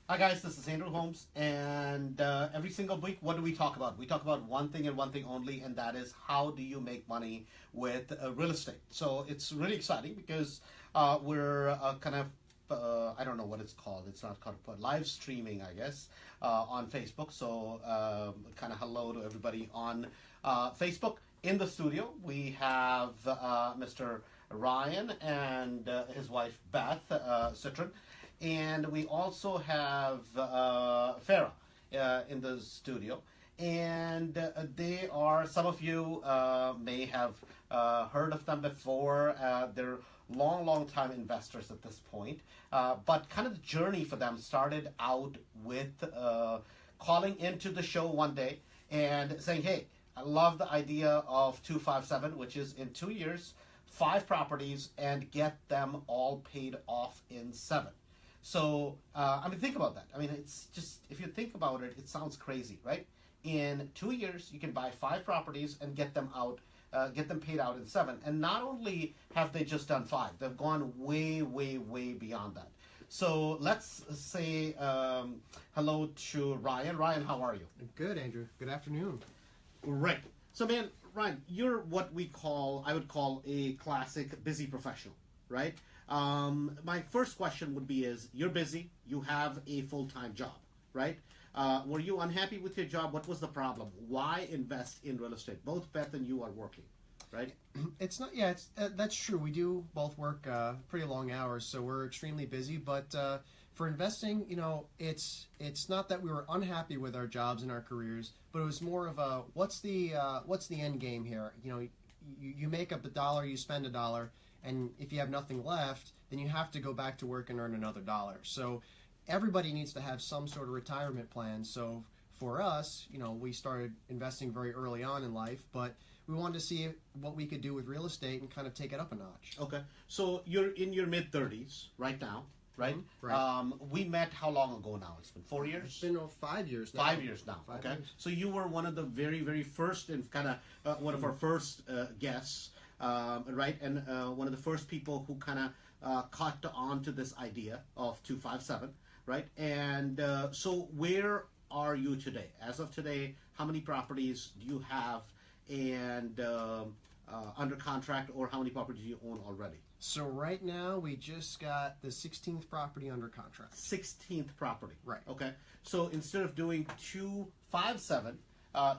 Hi guys, this is Andrew Holmes, and every single week, what do we talk about? We talk about one thing and one thing only, and that is how do you make money with real estate. So it's really exciting because we're kind of I don't know what it's called. It's not called live streaming, I guess, on Facebook. So kind of hello to everybody on Facebook. In the studio, we have Mr. Ryan and his wife Beth Cytryn. And we also have Farrah in the studio. And they are, some of you may have heard of them before. They're long time investors at this point. But kind of the journey for them started out with calling into the show one day and saying, hey, I love the idea of 257, which is in 2 years, 5 properties and get them all paid off in 7. So, think about that. It's just, if you think about it, it sounds crazy, right? In 2 years, you can buy 5 properties and get them paid out in 7. And not only have they just done 5, they've gone way beyond that. So let's say hello to Ryan. Ryan, how are you? Good, Andrew. Good afternoon. Great. So, man, Ryan, you're what I would call a classic busy professional, right? My first question would be is, you're busy, you have a full-time job, right? Were you unhappy with your job? What was the problem? Why invest in real estate? Both Beth and you are working, right? It's not, yeah, that's true. We do both work pretty long hours, so we're extremely busy, but for investing, it's not that we were unhappy with our jobs and our careers, but it was more of a, what's the end game here? You make up $1, you spend $1, and if you have nothing left, then you have to go back to work and earn another $1. So everybody needs to have some sort of retirement plan. So for us, we started investing very early on in life, but we wanted to see what we could do with real estate and kind of take it up a notch. Okay. So you're in your mid-30s right now, right? Mm-hmm. Right. We met how long ago now? It's been 4 years? It's been 5 years now. 5 years now, 5 okay. years. So you were one of the very first and kind of one of our first guests. Right, and one of the first people who kind of caught on to this idea of 257, right? And so where are you today? As of today, how many properties do you have and under contract, or how many properties do you own already? So right now, we just got the 16th property under contract. 16th property. Right. Okay. So instead of doing 257,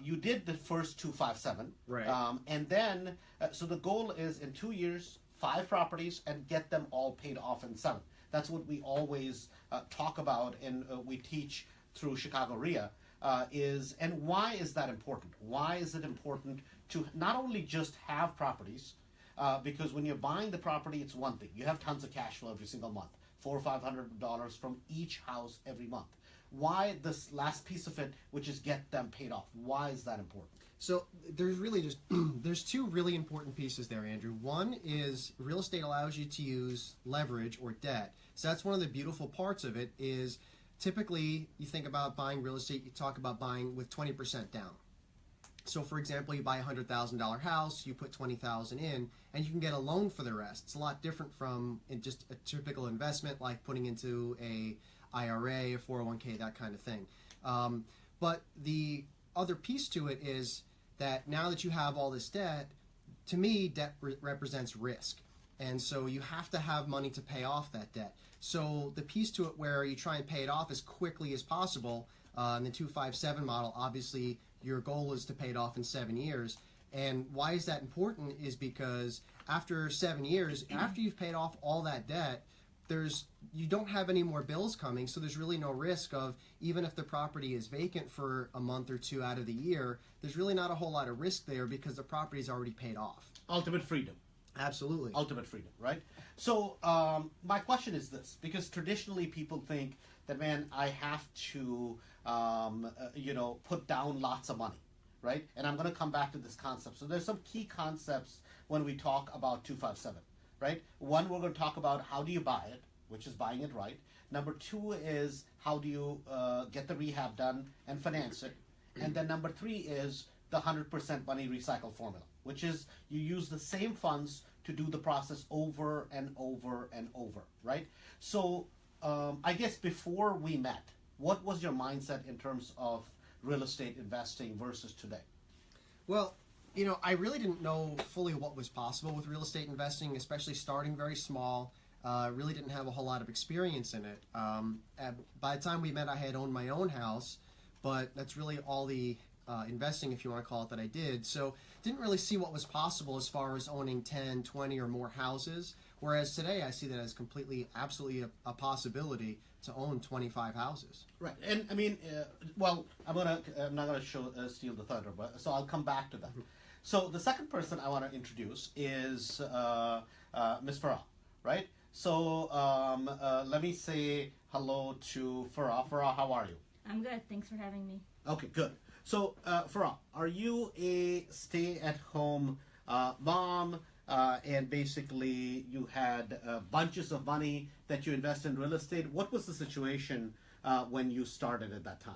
you did the first 257, right? And then, so the goal is in 2 years, 5 properties and get them all paid off in 7. That's what we always talk about, and we teach through Chicago RIA. And why is that important? Why is it important to not only just have properties, because when you're buying the property, it's one thing. You have tons of cash flow every single month, $400 or $500 from each house every month. Why this last piece of it, which is get them paid off? Why is that important? So there's really just there's 2 really important pieces there, Andrew. One is real estate allows you to use leverage or debt. So that's one of the beautiful parts of it. Is typically you think about buying real estate, you talk about buying with 20% down. So for example, you buy a $100,000 house, you put $20,000 in, and you can get a loan for the rest. It's a lot different from just a typical investment like putting into a IRA, a 401k, that kind of thing. But the other piece to it is that now that you have all this debt, to me, debt represents risk. And so you have to have money to pay off that debt. So the piece to it where you try and pay it off as quickly as possible, in the 257 model, obviously your goal is to pay it off in 7 years. And why is that important is because after 7 years, after you've paid off all that debt, you don't have any more bills coming, so there's really no risk of, even if the property is vacant for a month or 2 out of the year, there's really not a whole lot of risk there because the property's already paid off. Ultimate freedom. Absolutely. Ultimate freedom, right? So my question is this, because traditionally people think that, man, I have to, put down lots of money, right? And I'm going to come back to this concept. So there's some key concepts when we talk about 257. Right? One, we're going to talk about how do you buy it, which is buying it right. Number 2 is how do you get the rehab done and finance it. And then number 3 is the 100% money recycle formula, which is you use the same funds to do the process over and over and over, right? So I guess before we met, what was your mindset in terms of real estate investing versus today? Well, I really didn't know fully what was possible with real estate investing, especially starting very small. Really didn't have a whole lot of experience in it. By the time we met, I had owned my own house, but that's really all the investing, if you want to call it, that I did. So didn't really see what was possible as far as owning 10, 20 or more houses. Whereas today I see that as absolutely a possibility to own 25 houses. Right, and I mean, well, I'm not gonna steal the thunder, but so I'll come back to that. So the second person I want to introduce is Miss Farrah, right? So let me say hello to Farrah. Farrah, how are you? I'm good. Thanks for having me. Okay, good. So Farrah, are you a stay-at-home mom? And basically, you had bunches of money that you invest in real estate. What was the situation when you started at that time?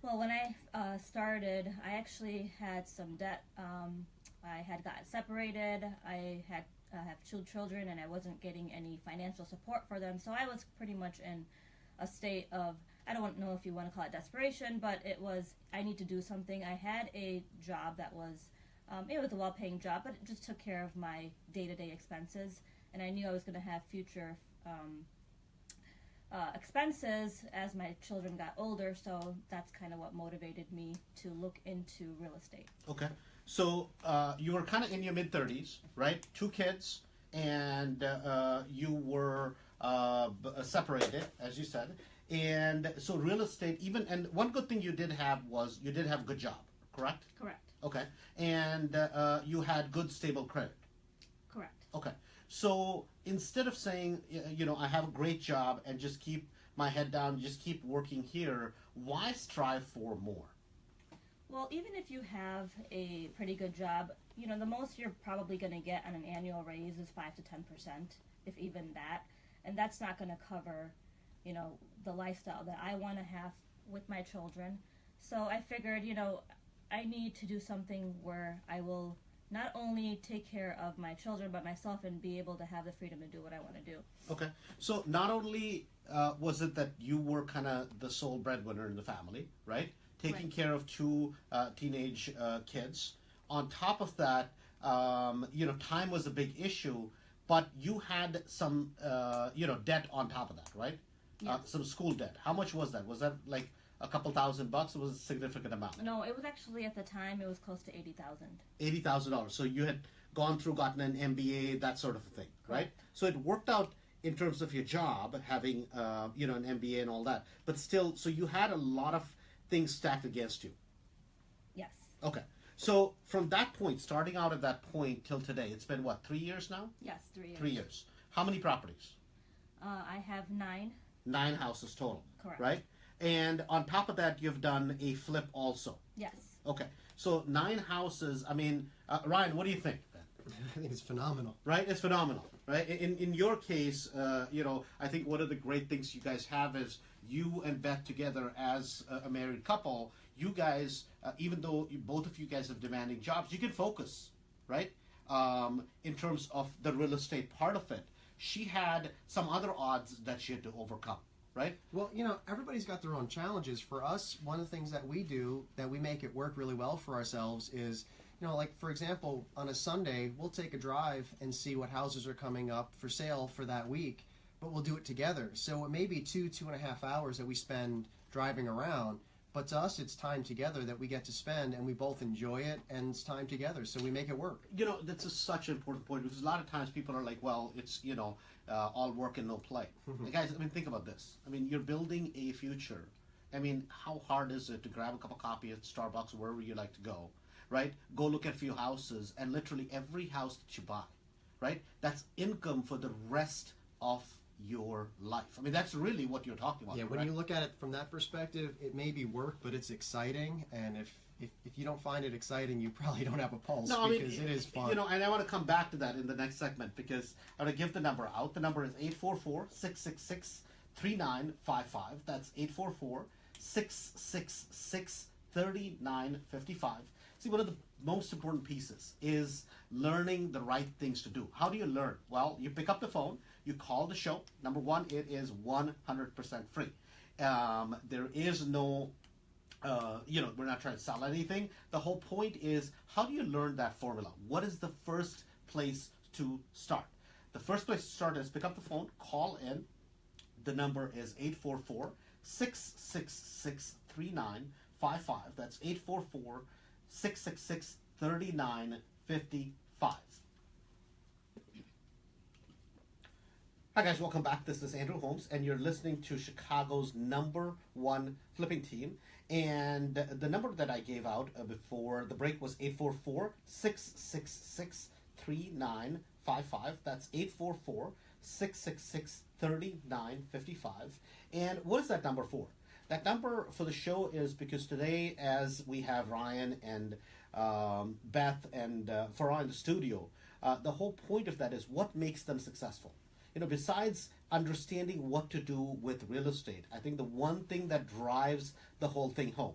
Well, when I started, I actually had some debt. I had gotten separated. I have two children, and I wasn't getting any financial support for them. So I was pretty much in a state of, I don't know if you want to call it desperation, but it was, I need to do something. I had a job that was, it was a well-paying job, but it just took care of my day-to-day expenses, and I knew I was going to have future expenses as my children got older, so that's kind of what motivated me to look into real estate. Okay, so you were kind of in your mid-30s, right? Two kids, and you were separated, as you said, and so real estate, and one good thing you did have was you did have a good job, correct? Correct. Okay, and you had good, stable credit. Correct. Okay, so instead of saying, I have a great job and just keep my head down, just keep working here, why strive for more? Well, even if you have a pretty good job, the most you're probably going to get on an annual raise is 5 to 10%, if even that, and that's not going to cover, the lifestyle that I want to have with my children. So I figured, I need to do something where I will not only take care of my children, but myself, and be able to have the freedom to do what I want to do. Okay. So not only was it that you were kind of the sole breadwinner in the family, right? Taking care of two teenage kids. On top of that, time was a big issue, but you had some, debt on top of that, right? Yes. Some school debt. How much was that? Was that like a couple $1,000 bucks? It was a significant amount. No, it was actually, at the time, it was close to $80,000. $80,000. So you had gotten an MBA, that sort of a thing, right? So it worked out in terms of your job, having an MBA and all that. But still, so you had a lot of things stacked against you. Yes. Okay. So from that point, starting out at that point till today, it's been what, 3 years now? Yes, 3 years. 3 years. How many properties? I have 9. 9 houses total. Correct. Right? And on top of that, you've done a flip also. Yes. Okay. So 9 houses. I mean, Ryan, what do you think? I think it's phenomenal. Right? It's phenomenal. Right? In your case, I think one of the great things you guys have is you and Beth together as a married couple, you guys, even though both of you guys have demanding jobs, you can focus, right? In terms of the real estate part of it. She had some other odds that she had to overcome, right? Well, everybody's got their own challenges. For us, one of the things that we do that we make it work really well for ourselves is, like for example, on a Sunday, we'll take a drive and see what houses are coming up for sale for that week, but we'll do it together. So it may be 2.5 hours that we spend driving around, but to us, it's time together that we get to spend, and we both enjoy it, and it's time together, so we make it work. That's such an important point, because a lot of times people are like, well, it's, all work and no play. Guys, think about this. You're building a future. How hard is it to grab a cup of coffee at Starbucks, wherever you like to go, right? Go look at a few houses, and literally every house that you buy, right? That's income for the rest of your life. That's really what you're talking about. Yeah, when you look at it from that perspective, it may be work, but it's exciting, and if you don't find it exciting, you probably don't have a pulse, because it is fun. And I want to come back to that in the next segment, because I'm going to give the number out. The number is 844-666-3955. That's 844-666-3955. See, one of the most important pieces is learning the right things to do. How do you learn? Well, you pick up the phone, you call the show. Number one, it is 100% free. There is no, we're not trying to sell anything. The whole point is, how do you learn that formula? What is the first place to start? The first place to start is pick up the phone, call in. The number is 844-666-3955. That's 844-666-3955. Hi guys, welcome back. This is Andrew Holmes, and you're listening to Chicago's #1 flipping team. And the number that I gave out before the break was 844-666-3955. That's 844-666-3955. And what is that number for? That number for the show is because today, as we have Ryan and Beth and Farrah in the studio, the whole point of that is what makes them successful. Besides understanding what to do with real estate, I think the one thing that drives the whole thing home,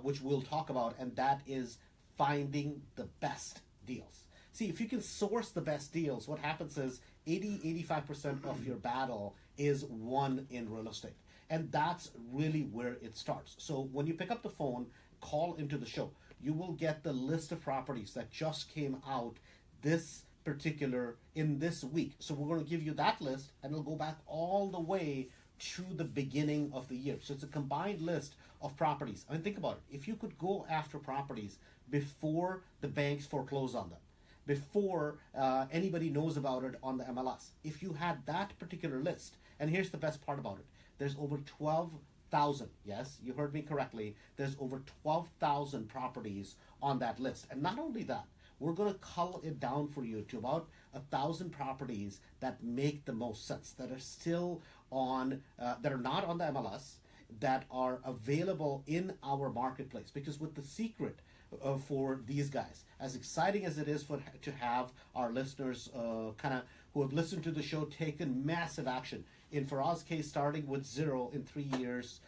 which we'll talk about, and that is finding the best deals. See, if you can source the best deals, what happens is 85% of your battle is won in real estate. And that's really where it starts. So when you pick up the phone, call into the show, you will get the list of properties that just came out this week. So we're going to give you that list, and it'll go back all the way to the beginning of the year. So it's a combined list of properties. I mean, think about it. If you could go after properties before the banks foreclose on them, before anybody knows about it on the MLS, if you had that particular list, and here's the best part about it, there's over 12,000, yes, you heard me correctly, there's over 12,000 properties on that list. And not only that, we're going to cull it down for you to about 1,000 properties that make the most sense, that are still on, that are not on the MLS, that are available in our marketplace. Because with the secret for these guys, as exciting as it is to have our listeners who have listened to the show taken massive action. In Farah's case, starting with 0 in 3 years,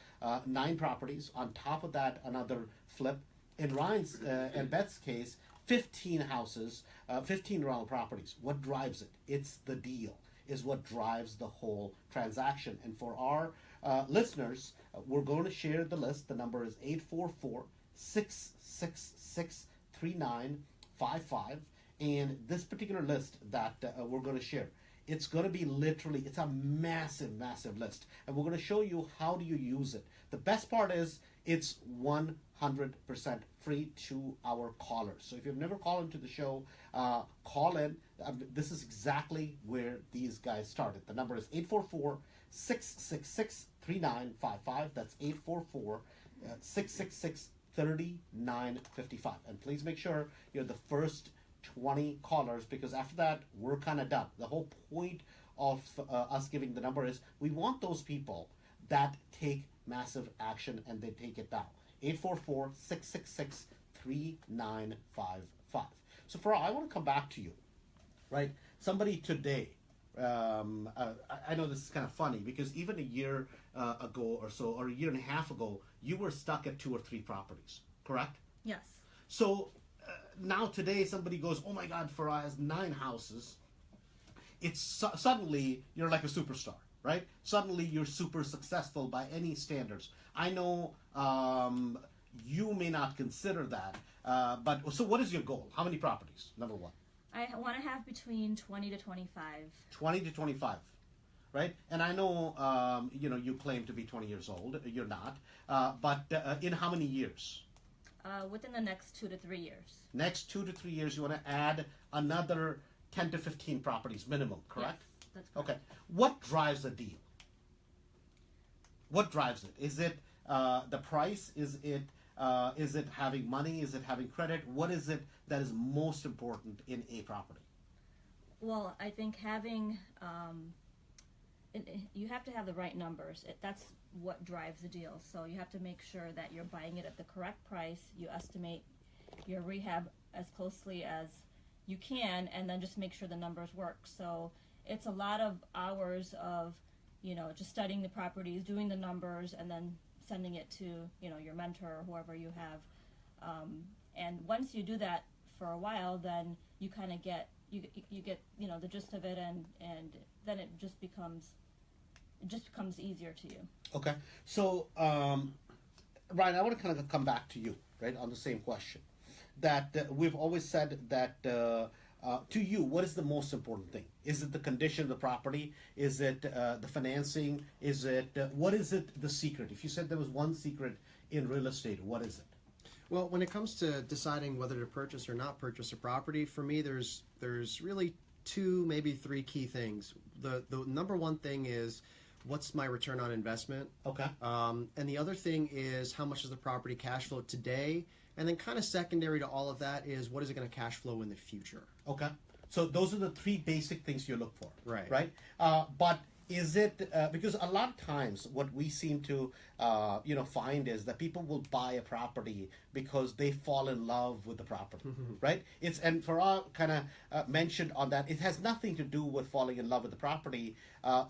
9 properties. On top of that, another flip. In Ryan's and Beth's case, 15 houses, 15 rental properties. What drives it? It's the deal, is what drives the whole transaction. And for our listeners, we're going to share the list. The number is 844-666-3955. And this particular list that we're going to share, it's going to be it's a massive, massive list. And we're going to show you how do you use it. The best part is it's 100% free to our callers. So if you've never called into the show, call in. This is exactly where these guys started. The number is 844-666-3955. That's 844-666-3955. And please make sure you're the first 20 callers, because after that, we're kind of done. The whole point of us giving the number is we want those people that take massive action and they take it down. 844-666-3955. So Farah, I want to come back to you, right? Somebody today, I know this is kind of funny because even a year ago or so, or a year and a half ago, you were stuck at 2 or 3 properties, correct? Yes. So now today somebody goes, oh my God, Farah has 9 houses. It's suddenly you're like a superstar, right? Suddenly you're super successful by any standards. I know you may not consider that, but so what is your goal? How many properties, number one? I want to have between 20 to 25. 20 to 25, right? And I know, you claim to be 20 years old. You're not. But in how many years? Within the next 2 to 3 years. Next 2 to 3 years, you want to add another 10 to 15 properties minimum, correct? Yes, that's correct. Okay. What drives a deal? What drives it? Is it the price? Is it having money? Is it having credit? What is it that is most important in a property? Well, I think having you have to have the right numbers. That's what drives the deal. So you have to make sure that you're buying it at the correct price. You estimate your rehab as closely as you can, and then just make sure the numbers work. So it's a lot of hours of, just studying the properties, doing the numbers, and then sending it to, your mentor or whoever you have. And once you do that for a while, then you kind of get, you get, the gist of it, and then it just becomes it just becomes easier to you. Okay. So, Ryan, I want to kind of come back to you, right, on the same question. That we've always said that to you, what is the most important thing? Is it the condition of the property? Is it the financing? Is it what is it? The secret? If you said there was one secret in real estate, what is it? Well, when it comes to deciding whether to purchase or not purchase a property, for me, there's really two, maybe three key things. The number one thing is, what's my return on investment? Okay. And the other thing is, how much does the property cash flow today? And then kind of secondary to all of that is, what is it going to cash flow in the future? Okay. So those are the three basic things you look for. Right. Right. But is it because a lot of times what we seem to find is that people will buy a property because they fall in love with the property, right? It's and Farrah kind of mentioned on that it has nothing to do with falling in love with the property.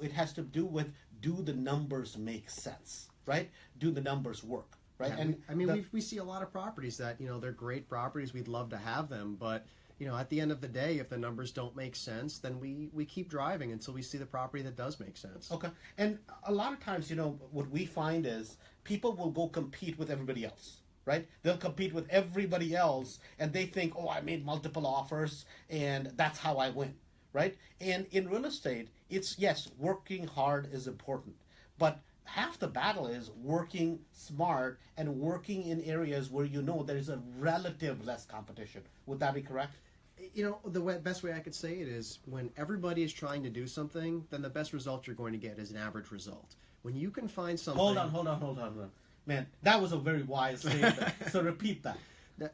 It has to do with, do the numbers make sense, right? Do the numbers work? Right. Yeah, and I mean, we see a lot of properties that, they're great properties. We'd love to have them. But, at the end of the day, if the numbers don't make sense, then we keep driving until we see the property that does make sense. Okay. And a lot of times, what we find is people will go compete with everybody else, right? They'll compete with everybody else and they think, oh, I made multiple offers and that's how I win, right? And in real estate, it's, yes, working hard is important, but half the battle is working smart and working in areas where there's a relative less competition. Would that be correct? The best way I could say it is, when everybody is trying to do something, then the best result you're going to get is an average result. When you can find something... Hold on. Man, that was a very wise statement. So repeat that,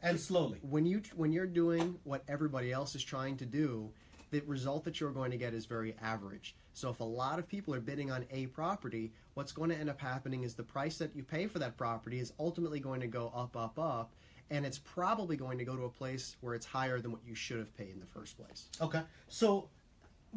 and slowly. When you're doing what everybody else is trying to do, the result that you're going to get is very average. So if a lot of people are bidding on a property, what's going to end up happening is the price that you pay for that property is ultimately going to go up, and it's probably going to go to a place where it's higher than what you should have paid in the first place. Okay. So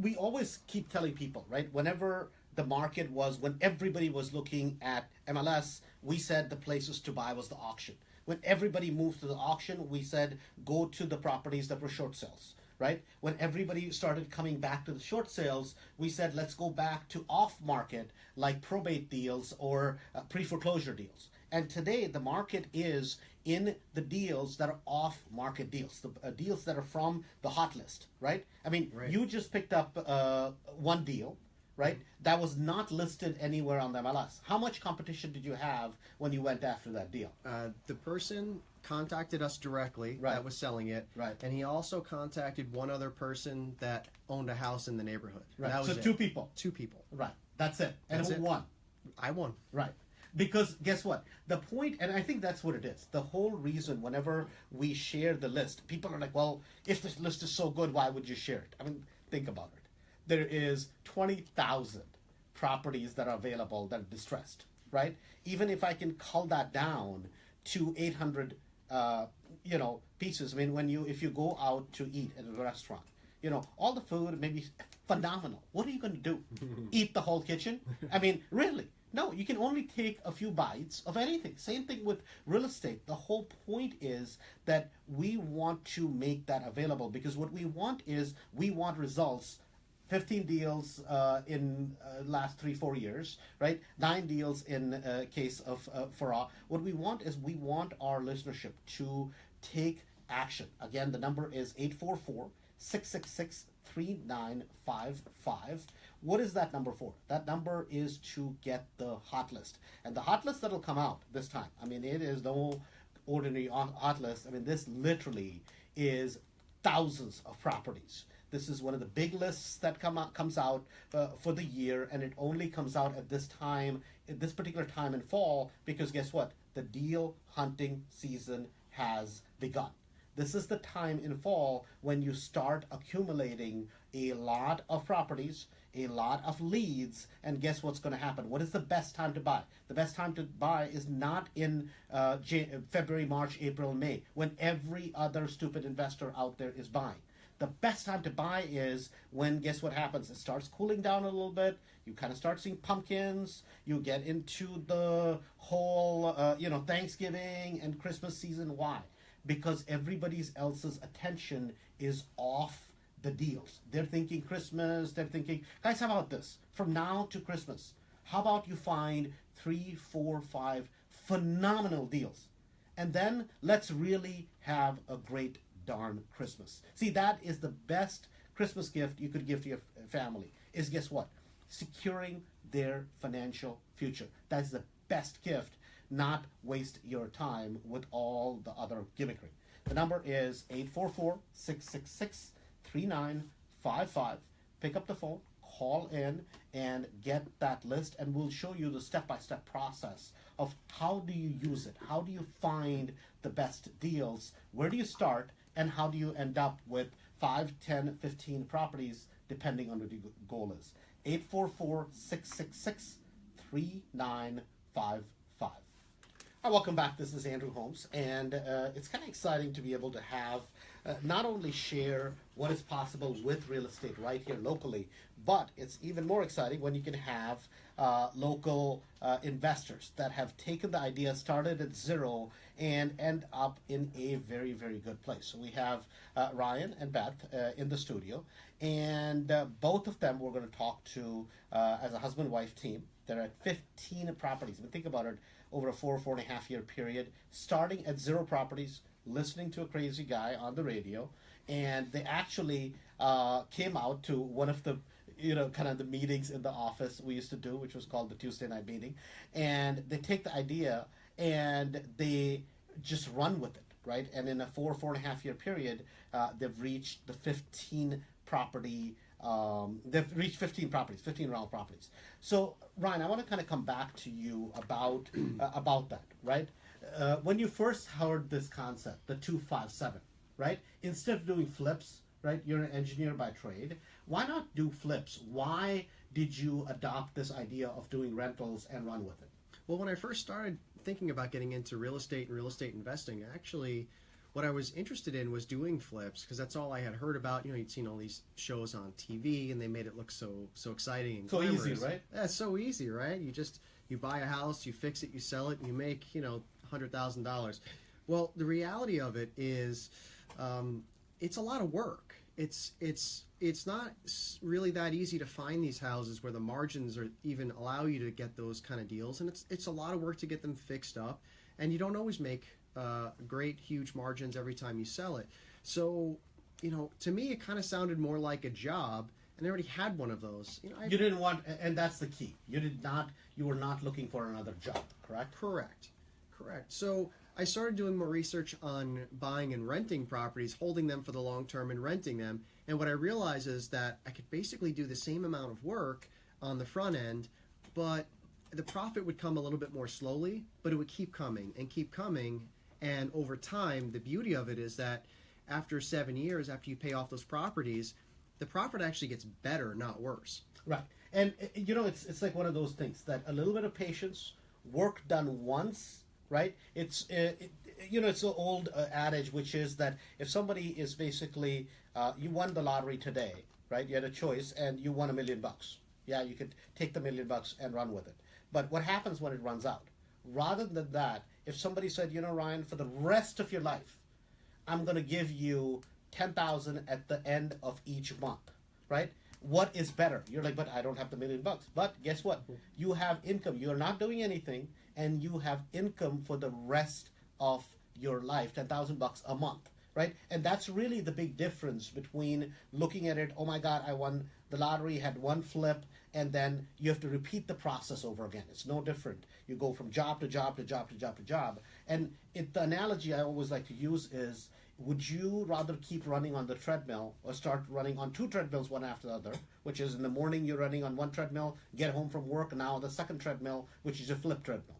we always keep telling people, right, whenever the market was, when everybody was looking at MLS, we said the places to buy was the auction. When everybody moved to the auction, we said go to the properties that were short sales. Right? When everybody started coming back to the short sales, we said, let's go back to off-market, like probate deals or pre-foreclosure deals. And today, the market is in the deals that are off-market deals, the deals that are from the hot list, right? I mean, right. You just picked up one deal, right? That was not listed anywhere on the MLS. How much competition did you have when you went after that deal? The person contacted us directly that was selling it, right? And he also contacted one other person that owned a house in the neighborhood. Right. That was so two people. Right. That's it. And who won? I won. Right. Because guess what? The point, and I think that's what it is. The whole reason whenever we share the list, people are like, well, if this list is so good, why would you share it? I mean, think about it. There is 20,000 properties that are available that are distressed, right? Even if I can cull that down to 800 pieces. I mean, if you go out to eat at a restaurant, all the food may be phenomenal. What are you going to do? Eat the whole kitchen? I mean, really? No, you can only take a few bites of anything. Same thing with real estate. The whole point is that we want to make that available, because what we want is, we want results. 15 deals in last 3-4 years, right? 9 deals in case of Farrah. What we want is, we want our listenership to take action. Again, the number is 844-666-3955. What is that number for? That number is to get the hot list. And the hot list that'll come out this time, I mean, it is no ordinary hot list. I mean, this literally is thousands of properties. This is one of the big lists that comes out for the year, and it only comes out at this particular time in fall, because guess what? The deal hunting season has begun. This is the time in fall when you start accumulating a lot of properties, a lot of leads, and guess what's going to happen? What is the best time to buy? The best time to buy is not in February, March, April, May, when every other stupid investor out there is buying. The best time to buy is when, guess what happens? It starts cooling down a little bit. You kind of start seeing pumpkins. You get into the whole, Thanksgiving and Christmas season. Why? Because everybody else's attention is off the deals. They're thinking Christmas. They're thinking, guys, how about this? From now to Christmas, How about you find 3, 4, 5 phenomenal deals? And then let's really have a great darn Christmas. See, that is the best Christmas gift you could give to your family, is guess what? Securing their financial future. That's the best gift, not waste your time with all the other gimmickry. The number is 844-666-3955. Pick up the phone, call in, and get that list, and we'll show you the step-by-step process of how do you use it, how do you find the best deals, where do you start, and how do you end up with 5, 10, 15 properties, depending on what your goal is. 844-666-3955. Hi, welcome back. This is Andrew Holmes, and it's kind of exciting to be able to have not only share what is possible with real estate right here locally, but it's even more exciting when you can have local investors that have taken the idea, started at zero, and end up in a very, very good place. So we have Ryan and Beth in the studio, and both of them we're going to talk to as a husband-wife team. They're at 15 properties. I mean, think about it, over a 4.5 year period, starting at 0 properties, listening to a crazy guy on the radio, and they actually came out to one of the kind of the meetings in the office we used to do, which was called the Tuesday night meeting, and they take the idea and they just run with it, right? And in a 4.5 year period, they've reached the 15 property. They've reached 15 properties, 15 rental properties. So, Ryan, I want to kind of come back to you about that, right? When you first heard this concept, the 257, right? Instead of doing flips, right? You're an engineer by trade. Why not do flips? Why did you adopt this idea of doing rentals and run with it? Well, when I first started thinking about getting into real estate and real estate investing, actually, what I was interested in was doing flips, because that's all I had heard about. You'd seen all these shows on TV, and they made it look so exciting and so glamorous. Easy, right? Yeah, it's so easy, right? You buy a house, you fix it, you sell it, and you make $100,000. Well, the reality of it is, it's a lot of work. It's not really that easy to find these houses where the margins are even allow you to get those kind of deals, and it's a lot of work to get them fixed up, and you don't always make great huge margins every time you sell it. So to me it kind of sounded more like a job, and I already had one of those. You didn't want, and that's the key, you were not looking for another job, correct? Correct. So I started doing more research on buying and renting properties, holding them for the long term and renting them. And what I realized is that I could basically do the same amount of work on the front end, but the profit would come a little bit more slowly, but it would keep coming and keep coming. And over time, the beauty of it is that after 7 years, after you pay off those properties, the profit actually gets better, not worse. Right. And it's like one of those things that a little bit of patience, work done once, right? It's the old adage, which is that if somebody is basically you won the lottery today, right? You had a choice and you won $1 million. Yeah, you could take the $1 million and run with it. But what happens when it runs out? Rather than that, if somebody said, Ryan, for the rest of your life, I'm going to give you $10,000 at the end of each month, right? What is better? You're like, but I don't have the $1 million. But guess what? You have income. You're not doing anything, and you have income for the rest of your life, $10,000 a month, right? And that's really the big difference between looking at it, oh my God, I won the lottery, had one flip, and then you have to repeat the process over again. It's no different. You go from job to job to job to job to job. And the analogy I always like to use is, would you rather keep running on the treadmill or start running on 2 treadmills one after the other, which is in the morning you're running on one treadmill, get home from work, and now the second treadmill, which is a flip treadmill?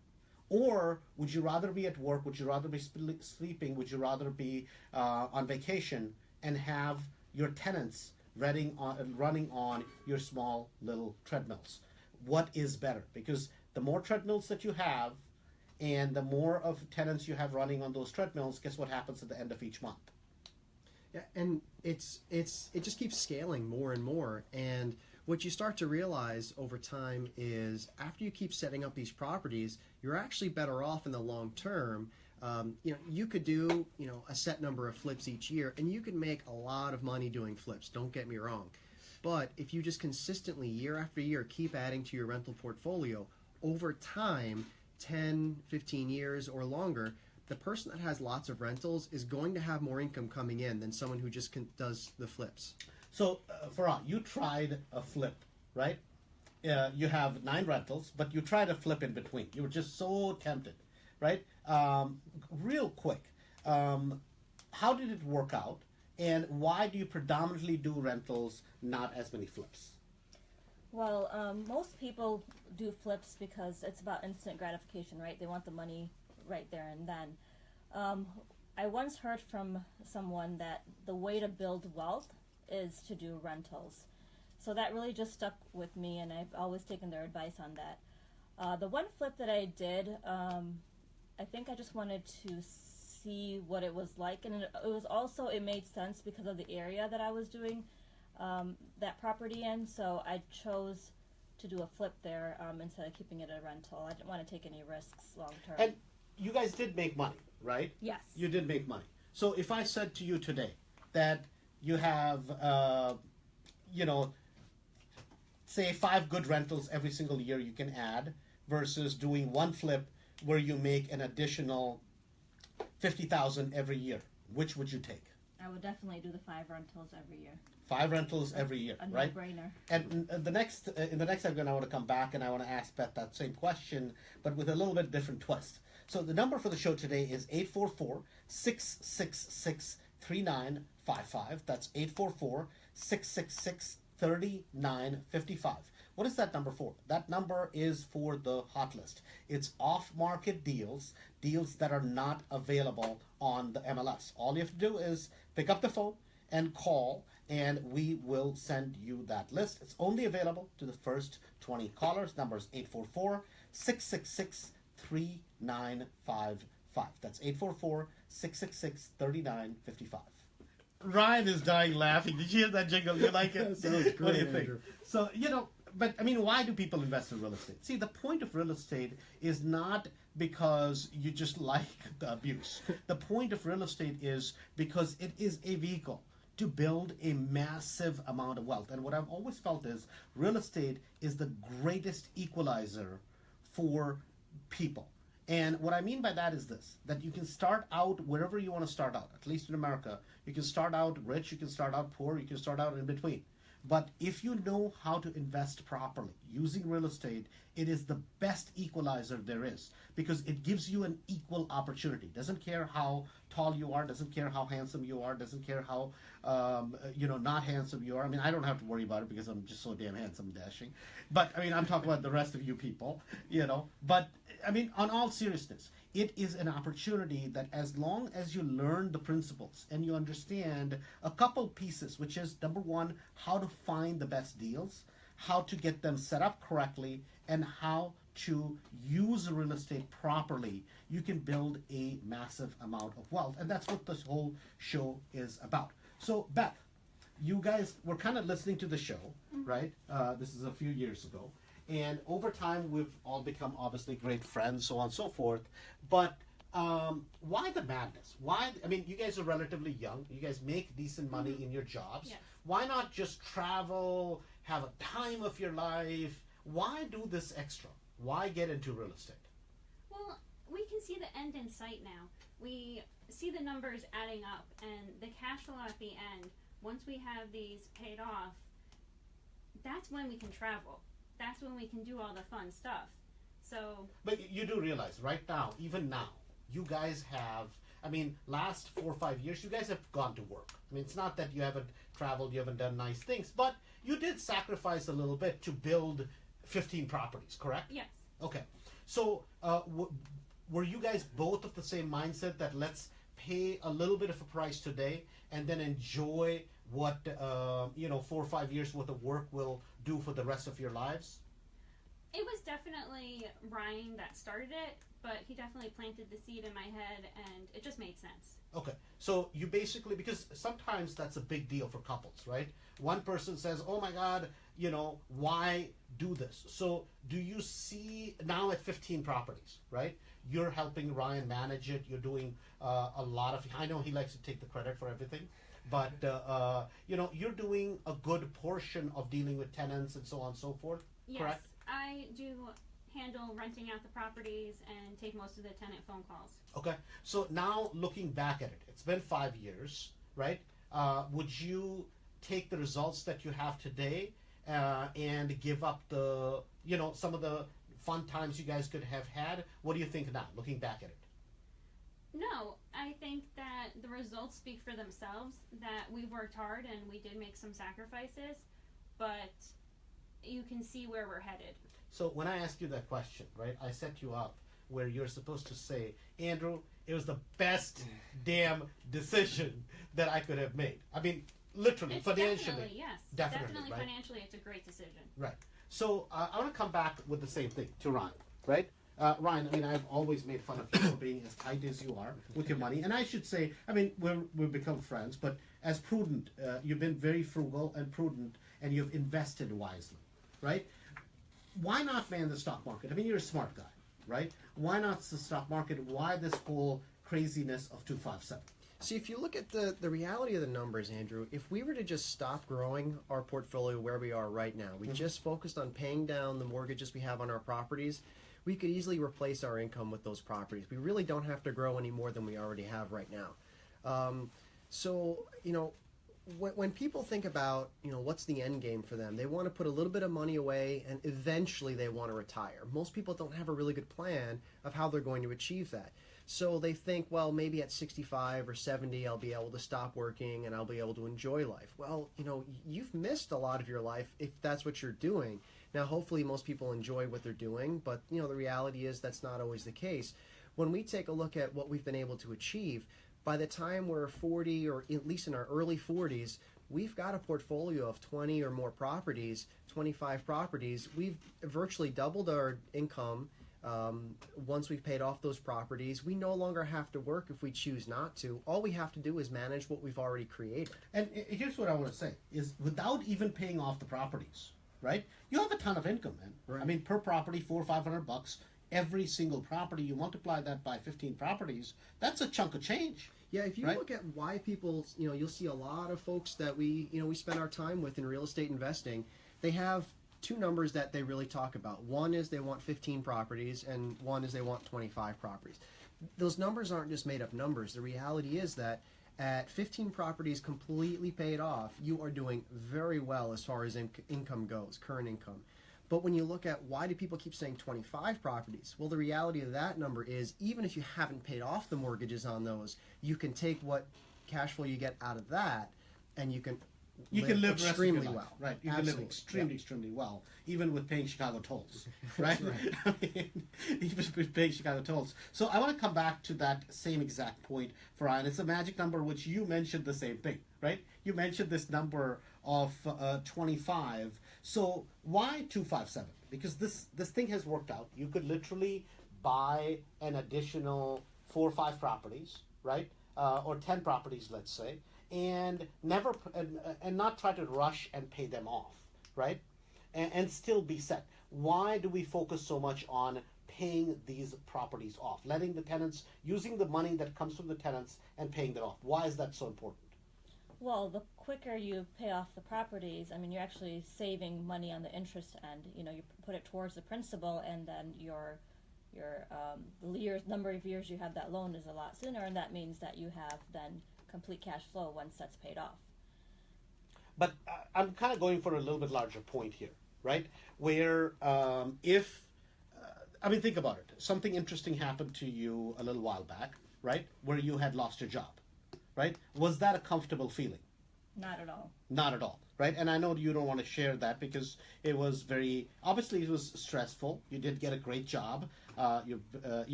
Or would you rather be at work? Would you rather be sleeping? Would you rather be on vacation and have your tenants running on your small little treadmills? What is better? Because the more treadmills that you have and the more of tenants you have running on those treadmills, guess what happens at the end of each month? Yeah, and it just keeps scaling more and more. And what you start to realize over time is after you keep setting up these properties, you're actually better off in the long term. You could do a set number of flips each year, and you could make a lot of money doing flips. Don't get me wrong, But if you just consistently, year after year, keep adding to your rental portfolio, over time, 10, 15 years or longer, the person that has lots of rentals is going to have more income coming in than someone who just does the flips. So, Farrah, you tried a flip, right? You have 9 rentals, but you tried a flip in between. You were just so tempted, right? Real quick, how did it work out? And why do you predominantly do rentals, not as many flips? Well, most people do flips because it's about instant gratification, right? They want the money right there and then. I once heard from someone that the way to build wealth is to do rentals. So that really just stuck with me, and I've always taken their advice on that. The one flip that I did, I think I just wanted to see what it was like, and it was also, it made sense because of the area that I was doing that property in, so I chose to do a flip there instead of keeping it a rental. I didn't want to take any risks long term. And you guys did make money, right? Yes. You did make money. So if I said to you today that you have, say 5 good rentals every single year you can add versus doing one flip where you make an additional $50,000 every year, which would you take? I would definitely do the 5 rentals every year. 5 rentals every year, A right? no-brainer. And in the next segment, I want to come back and I want to ask Beth that same question, but with a little bit different twist. So the number for the show today is 844-666-3955. That's 844-666-3955. What is that number for? That number is for the hot list. It's off-market deals that are not available on the MLS. All you have to do is pick up the phone and call, and we will send you that list. It's only available to the first 20 callers. Number is 844-666-3955. That's 844-666-3955. Ryan is dying laughing. Did you hear that jingle? You like it? That was great, What do you think? Andrew. So, but I mean, why do people invest in real estate? See, the point of real estate is not because you just like the abuse. The point of real estate is because it is a vehicle to build a massive amount of wealth. And what I've always felt is real estate is the greatest equalizer for people. And what I mean by that is this, that you can start out wherever you want to start out, at least in America. You can start out rich, you can start out poor, you can start out in between. But if you know how to invest properly using real estate, it is the best equalizer there is because it gives you an equal opportunity. Doesn't care how tall you are, doesn't care how handsome you are, doesn't care how not handsome you are. I mean, I don't have to worry about it because I'm just so damn handsome and dashing. But I mean, I'm talking about the rest of you people, But I mean, on all seriousness, it is an opportunity that as long as you learn the principles and you understand a couple pieces, which is number one, how to find the best deals, how to get them set up correctly, and how to use real estate properly, you can build a massive amount of wealth. And that's what this whole show is about. So, Beth, you guys were kind of listening to the show, right? This is a few years ago. And over time, we've all become obviously great friends, so on and so forth. But why the madness? Why? I mean, you guys are relatively young. You guys make decent money in your jobs. Yes. Why not just travel, have a time of your life? Why do this extra? Why get into real estate? Well, we can see the end in sight now. We see the numbers adding up, and the cash flow at the end, once we have these paid off, that's when we can travel. That's when we can do all the fun stuff. So, But you do realize right now, even now, you guys have, I mean, last 4 or 5 years, you guys have gone to work. I mean, it's not that you haven't traveled, you haven't done nice things, but you did sacrifice a little bit to build 15 properties, correct? yes. Okay. So, were you guys both of the same mindset that let's pay a little bit of a price today and then enjoy what, 4 or 5 years worth of work will do for the rest of your lives? It was definitely Ryan that started it, but he definitely planted the seed in my head, and it just made sense. Okay, so you basically, because sometimes that's a big deal for couples, right? One person says, oh my God, why do this? So do you see now at 15 properties, right? You're helping Ryan manage it. You're doing a lot of, I know he likes to take the credit for everything, but you're doing a good portion of dealing with tenants and so on and so forth. Yes, correct? I do handle renting out the properties and take most of the tenant phone calls. Okay, so now looking back at it, it's been 5 years, right? Would you take the results that you have today and give up the, some of the fun times you guys could have had? What do you think now, looking back at it? No, I think that the results speak for themselves, that we've worked hard and we did make some sacrifices, but you can see where we're headed. So when I asked you that question, right, I set you up where you're supposed to say, Andrew, it was the best damn decision that I could have made. I mean, literally, It's financially. Definitely, yes. Definitely, right? Financially, it's a great decision. Right. So I want to come back with the same thing to Ryan, right? Ryan, I mean, I've always made fun of you for being as tight as you are with your money. And I should say, I mean, we've become friends, but as prudent, you've been very frugal and prudent, and you've invested wisely, right? Why not man the stock market? I mean, you're a smart guy, right? Why not the stock market? Why this whole craziness of 257? See, if you look at the reality of the numbers, Andrew, if we were to just stop growing our portfolio where we are right now, we just focused on paying down the mortgages we have on our properties, we could easily replace our income with those properties. We really don't have to grow any more than we already have right now. When people think about, what's the end game for them, they want to put a little bit of money away and eventually they want to retire. Most people don't have a really good plan of how they're going to achieve that. So they think, well, maybe at 65 or 70, I'll be able to stop working and I'll be able to enjoy life. Well, you've missed a lot of your life if that's what you're doing. Now, hopefully most people enjoy what they're doing, but, the reality is that's not always the case. When we take a look at what we've been able to achieve, by the time we're 40 or at least in our early 40s, we've got a portfolio of 20 or more properties, 25 properties. We've virtually doubled our income. Once we've paid off those properties, we no longer have to work if we choose not to. All we have to do is manage what we've already created. And here's what I want to say, is without even paying off the properties, right? You have a ton of income, man. Right. I mean, per property, $400 or $500. Every single property, you multiply that by 15 properties, that's a chunk of change. Yeah, if you right? look at why people, you'll see a lot of folks that we spend our time with in real estate investing. They have two numbers that they really talk about. One is they want 15 properties, and one is they want 25 properties. Those numbers aren't just made up numbers. The reality is that at 15 properties completely paid off, you are doing very well as far as income goes, current income. But when you look at why do people keep saying 25 properties, well, the reality of that number is even if you haven't paid off the mortgages on those, you can take what cash flow you get out of that, and you can live extremely well. Right, you Absolutely. can live extremely well, even with paying Chicago tolls, right? Right. I mean, even with paying Chicago tolls. So I want to come back to that same exact point, Farrah. It's a magic number, which you mentioned the same thing, right? You mentioned this number of 25. So why 257? Because this thing has worked out. You could literally buy an additional 4 or 5 properties, right? Or 10 properties, let's say, and not try to rush and pay them off, right? And still be set. Why do we focus so much on paying these properties off, letting the tenants, using the money that comes from the tenants and paying that off? Why is that so important? Well, the quicker you pay off the properties, I mean, you're actually saving money on the interest end. You put it towards the principal, and then your number of years you have that loan is a lot sooner, and that means that you have then complete cash flow once that's paid off. But I'm kind of going for a little bit larger point here, right? Where think about it. Something interesting happened to you a little while back, right? Where you had lost your job, right? Was that a comfortable feeling? Not at all. Not at all, right? And I know you don't want to share that because it was obviously it was stressful. You did get a great job.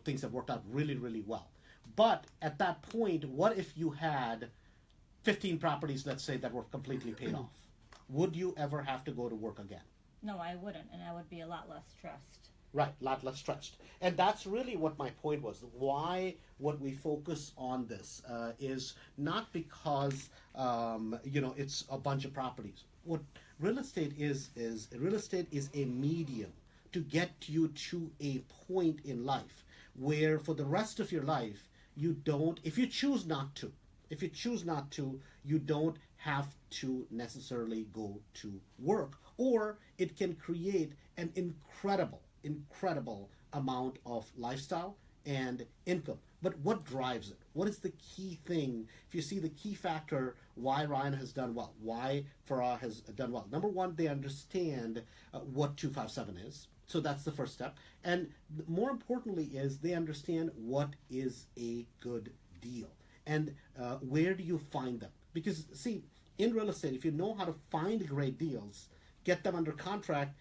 Things have worked out really, really well. But at that point, what if you had 15 properties, let's say, that were completely paid off? Would you ever have to go to work again? No, I wouldn't, and I would be a lot less stressed. Right, a lot less stressed. And that's really what my point was. Why what we focus on this is not because, it's a bunch of properties. What real estate is a medium to get you to a point in life where for the rest of your life, if you choose not to, If you choose not to, you don't have to necessarily go to work, or it can create an incredible amount of lifestyle and income. But what drives it? What is the key thing? If you see the key factor why Ryan has done well, why Farrah has done well. Number one, they understand what 257 is. So that's the first step. And more importantly is they understand what is a good deal. And where do you find them? Because see, in real estate, if you know how to find great deals, get them under contract,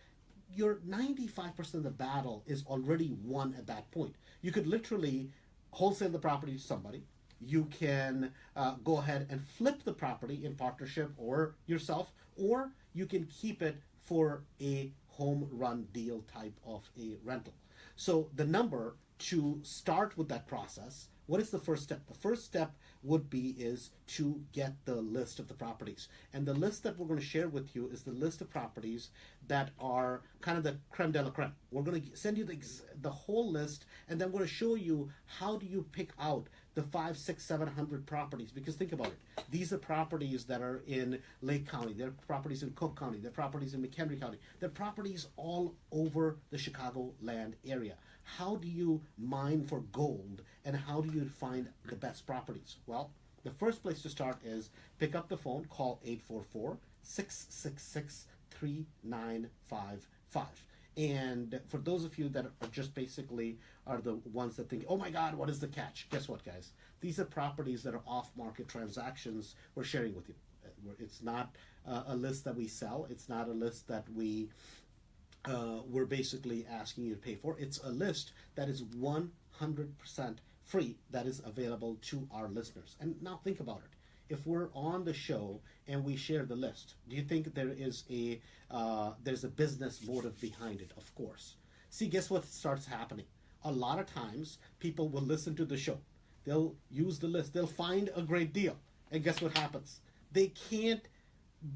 your 95% of the battle is already won at that point. You could literally wholesale the property to somebody. You can go ahead and flip the property in partnership or yourself, or you can keep it for a home run deal type of a rental. So the number to start with that process, what is the first step? The first step would be is to get the list of the properties. And the list that we're going to share with you is the list of properties that are kind of the creme de la creme. We're going to send you the whole list, and then we're going to show you how do you pick out the 500, 600, 700 properties. Because think about it. These are properties that are in Lake County. They're properties in Cook County. They're properties in McHenry County. They're properties all over the Chicagoland area. How do you mine for gold, and how do you find the best properties? Well, the first place to start is pick up the phone, call 844-666-3955. And for those of you that are just basically are the ones that think, oh my God, what is the catch? Guess what, guys? These are properties that are off-market transactions we're sharing with you. It's not a list that we sell. It's not a list that we're basically asking you to pay for. It's a list that is 100% free, that is available to our listeners. And now think about it. If we're on the show and we share the list, do you think there is there's a business motive behind it? Of course. See, guess what starts happening? A lot of times people will listen to the show. They'll use the list. They'll find a great deal. And guess what happens? They can't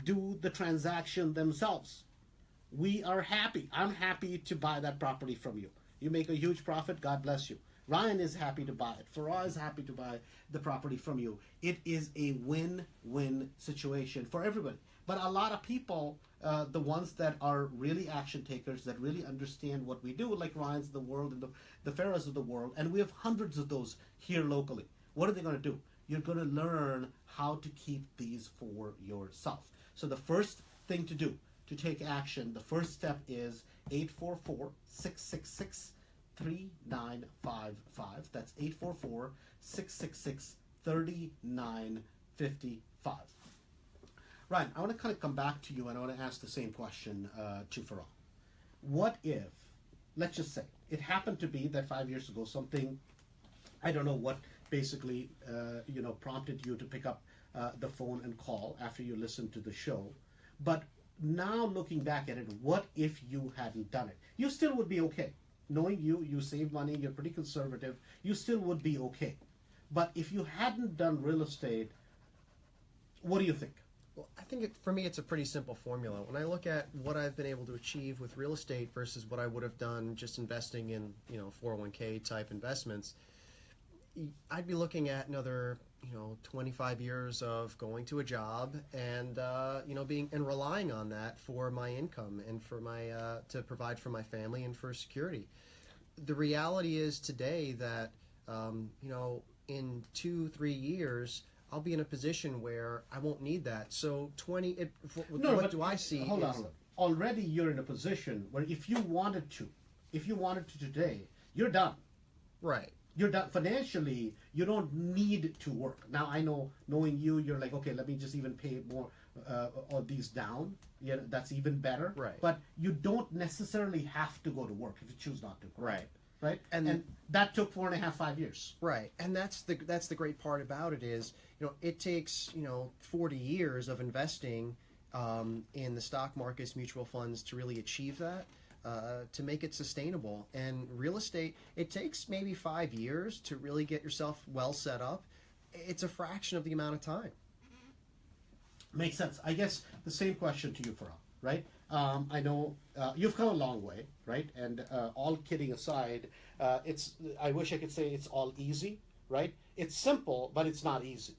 do the transaction themselves. We are happy. I'm happy to buy that property from you. You make a huge profit, God bless you. Ryan is happy to buy it. Farrah is happy to buy the property from you. It is a win-win situation for everybody. But a lot of people, the ones that are really action takers, that really understand what we do, like Ryan's of the world and the Farrahs of the world, and we have hundreds of those here locally. What are they going to do? You're going to learn how to keep these for yourself. So the first thing to do, to take action, the first step is 844-666-3955. That's 844-666-3955. Ryan, I want to kind of come back to you, and I want to ask the same question to Farrah. What if, let's just say, it happened to be that 5 years ago something, I don't know what basically prompted you to pick up the phone and call after you listened to the show, but now looking back at it, what if you hadn't done it? You still would be okay. Knowing you save money, you're pretty conservative, you still would be okay. But if you hadn't done real estate, what do you think? Well, I think for me, it's a pretty simple formula. When I look at what I've been able to achieve with real estate versus what I would have done just investing in, 401k type investments, I'd be looking at another, 25 years of going to a job and, being and relying on that for my income and for my to provide for my family and for security. The reality is today that, in 2-3 years, I'll be in a position where I won't need that. So what do I see? Hold on. Already you're in a position where if you wanted to today, you're done. Right. You're done financially. You don't need to work. Now I know, knowing you, you're like, okay, let me just even pay more of these down. Yeah, that's even better. Right. But you don't necessarily have to go to work if you choose not to. Right. Right. And that took 4.5, 5 years. Right. And that's the great part about it is, it takes 40 years of investing in the stock markets, mutual funds to really achieve that. To make it sustainable. And real estate, it takes maybe 5 years to really get yourself well set up. It's a fraction of the amount of time. Makes sense. I guess the same question to you, Farrah, right? I know you've come a long way, right? And all kidding aside, I wish I could say it's all easy, right? It's simple, but it's not easy.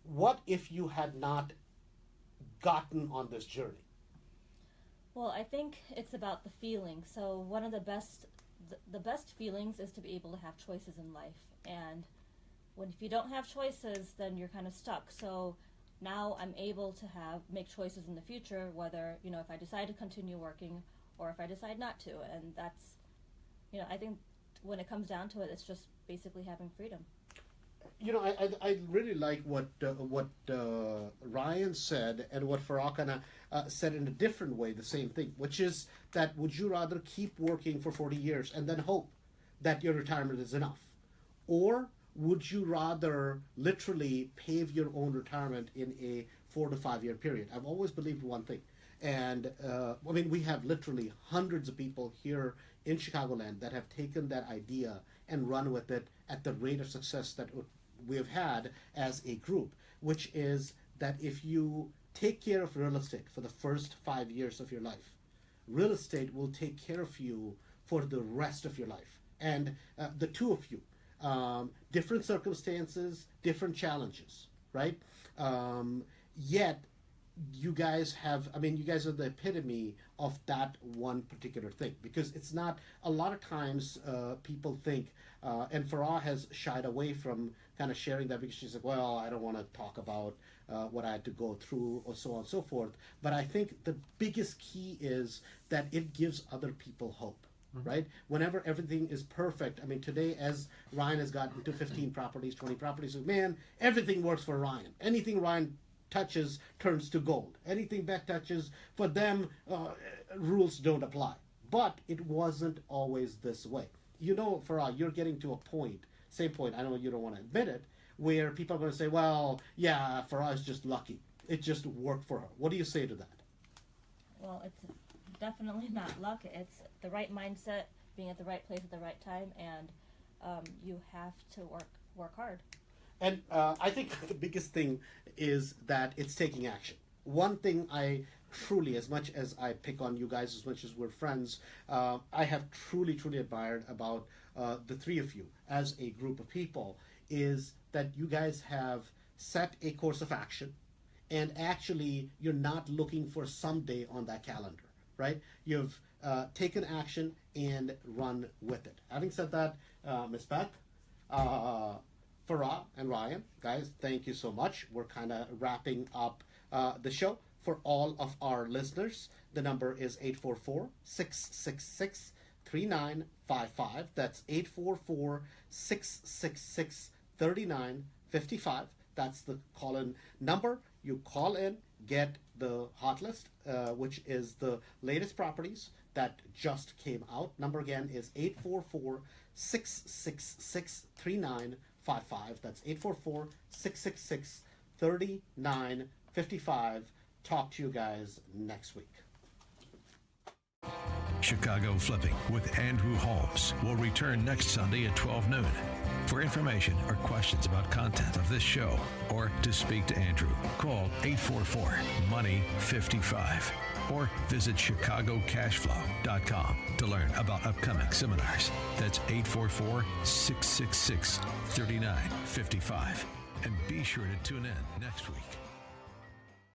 what if you had not gotten on this journey? Well, I think it's about the feeling. So one of the best feelings is to be able to have choices in life. And if you don't have choices, then you're kind of stuck. So now I'm able to make choices in the future, whether, if I decide to continue working or if I decide not to. And that's, I think when it comes down to it, it's just basically having freedom. I really like what Ryan said and what Farrah kind of said in a different way, the same thing, which is that would you rather keep working for 40 years and then hope that your retirement is enough? Or would you rather literally pave your own retirement in a 4 to 5 year period? I've always believed one thing. And we have literally hundreds of people here in Chicagoland that have taken that idea and run with it at the rate of success that we have had as a group, which is that if you take care of real estate for the first 5 years of your life, real estate will take care of you for the rest of your life. And the two of you, different circumstances, different challenges, right? Yet you guys are the epitome of that one particular thing, because it's not, a lot of times people think, and Farrah has shied away from kind of sharing that because she's like, well, I don't want to talk about what I had to go through or so on and so forth. But I think the biggest key is that it gives other people hope. Right? Whenever everything is perfect, today as Ryan has gotten to 15 properties, 20 properties, man, everything works for Ryan. Anything Ryan touches turns to gold. Anything Beth touches, for them, rules don't apply. But it wasn't always this way. Farrah, you're getting to a point, same point, I know you don't want to admit it, where people are going to say, well, yeah, Farrah is just lucky. It just worked for her. What do you say to that? Well, it's definitely not luck. It's the right mindset, being at the right place at the right time, and you have to work hard. And I think the biggest thing is that it's taking action. One thing I truly, as much as I pick on you guys, as much as we're friends, I have truly, truly admired about the three of you as a group of people is that you guys have set a course of action, and actually you're not looking for someday on that calendar, right? You've taken action and run with it. Having said that, Ms. Beth, Farrah and Ryan, guys, thank you so much. We're kind of wrapping up the show. For all of our listeners, the number is 844-666-3955. That's 844-666-3955. That's the call-in number. You call in, get the hot list, which is the latest properties that just came out. Number again is 844-666-3955. That's 844-666-3955. Talk to you guys next week. Chicago Flipping with Andrew Holmes will return next Sunday at 12 noon. For information or questions about content of this show or to speak to Andrew, call 844-MONEY-55 or visit ChicagoCashflow.com to learn about upcoming seminars. That's 844-666-3955. And be sure to tune in next week.